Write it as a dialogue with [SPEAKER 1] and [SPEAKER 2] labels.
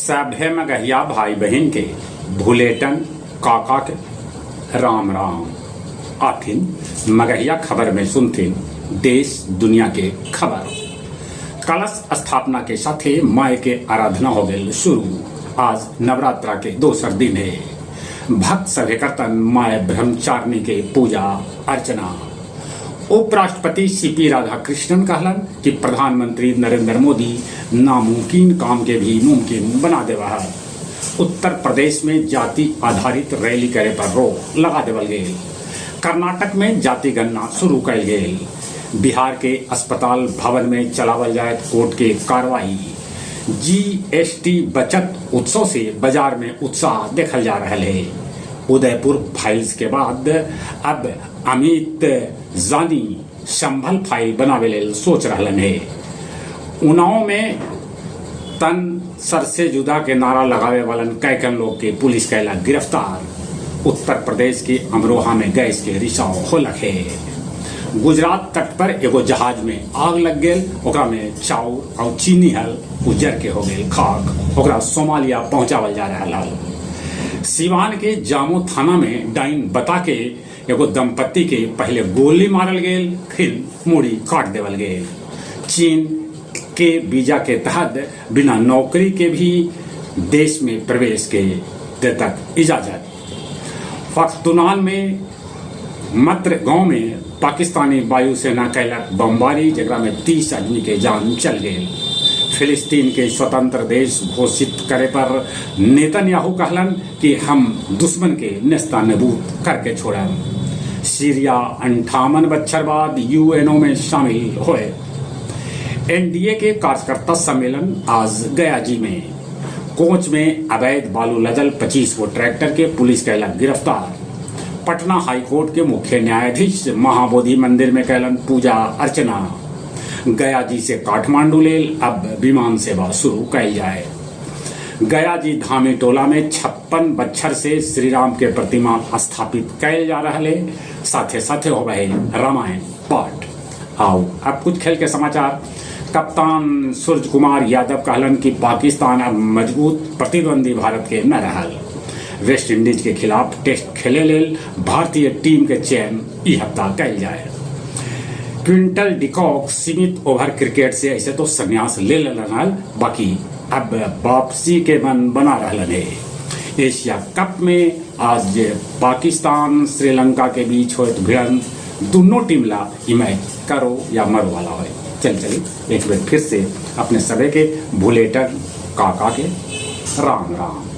[SPEAKER 1] सभे मगहिया भाई बहन के भूलेटन काका के राम राम। आथिन मगहिया खबर में सुनथिन देश दुनिया के खबर। कलश स्थापना के साथे माय के आराधना हो गए शुरू। आज नवरात्रा के दोसर दिन है। भक्त सभे करतन माय ब्रह्मचारिणी के पूजा अर्चना। उपराष्ट्रपति सीपी राधाकृष्णन कहलन कि प्रधानमंत्री नरेंद्र मोदी नामुमकिन काम के भी मुमकिन बना देवा है। उत्तर प्रदेश में जाति आधारित रैली करे पर रोक लगा देवल गई। कर्नाटक में जाति गणना शुरू कल गई। बिहार के अस्पताल भवन में चलावल जाए कोर्ट के कार्रवाई। जीएसटी बचत उत्सव से बाजार में उत्साह देखल जा रहा है। उदयपुर फाइल्स के बाद अब अमित जानी संभल फाइल बनावे लेल सोच रहलन है। उन्नाव में तन सर से जुदा के नारा लगावे वालन कैकन लोग के पुलिस कैला गिरफ्तार। उत्तर प्रदेश के अमरोहा में गैस के रिसाव होलक है। गुजरात तट पर एगो जहाज में आग लग गई। ओकरा में चाउर और चीनी हल उजर के हो गई खाक। ओकरा सोमालिया पहुंचावल जा रहा है। सिवान के जामो थाना में डाइन बता के एगो दंपत्ति के पहले गोली मारल गई, फिर मूड़ी काट देवल गई। चीन के वीजा के तहत बिना नौकरी के भी देश में प्रवेश के देतक इजाजत। पख्तूनख्वा में मत्र गांव में पाकिस्तानी वायुसेना कैलक बमबारी, जगरा में 30 आदमी के जान चल गए। फिलिस्तीन के स्वतंत्र देश घोषित करे पर नेतन्याहू कहलन कि हम दुश्मन के नेस्ता नबूद करके छोड़म। सीरिया 58 बच्छर बाद यूएनओ में शामिल हुए। एनडीए के कार्यकर्ता सम्मेलन आज गया जी में। कोच में अवैध बालू लदल 25 वो ट्रैक्टर के पुलिस कैलक गिरफ्तार। पटना हाईकोर्ट के मुख्य न्यायाधीश महाबोधि मंदिर में कैलन पूजा अर्चना। गया जी से काठमांडू लेल अब विमान सेवा शुरू कैल जाए। गया जी धामी टोला में 56 बच्छर से श्री राम के प्रतिमा स्थापित कैल जा रहा है। साथे साथे हो रहे रामायण पाठ। आओ अब कुछ खेल के समाचार। कप्तान सूर्य कुमार यादव कहलन कि पाकिस्तान अब मजबूत प्रतिद्वंदी भारत के न रहल। वेस्ट इंडीज के खिलाफ टेस्ट खेले लेल भारतीय टीम के चयन ई हफ्ता कैल जाए। क्विंटल डिकॉक सीमित ओवर क्रिकेट से ऐसे तो संन्यास ले लेना, बाकी अब वापसी के मन बना रहलन है। एशिया कप में आज पाकिस्तान श्रीलंका के बीच होत भिड़ंत दोनों टीम ला ई मैच करो या मरो वाला हो। चलिए एक बार फिर से अपने सभी के भूलेटन काका के राम राम।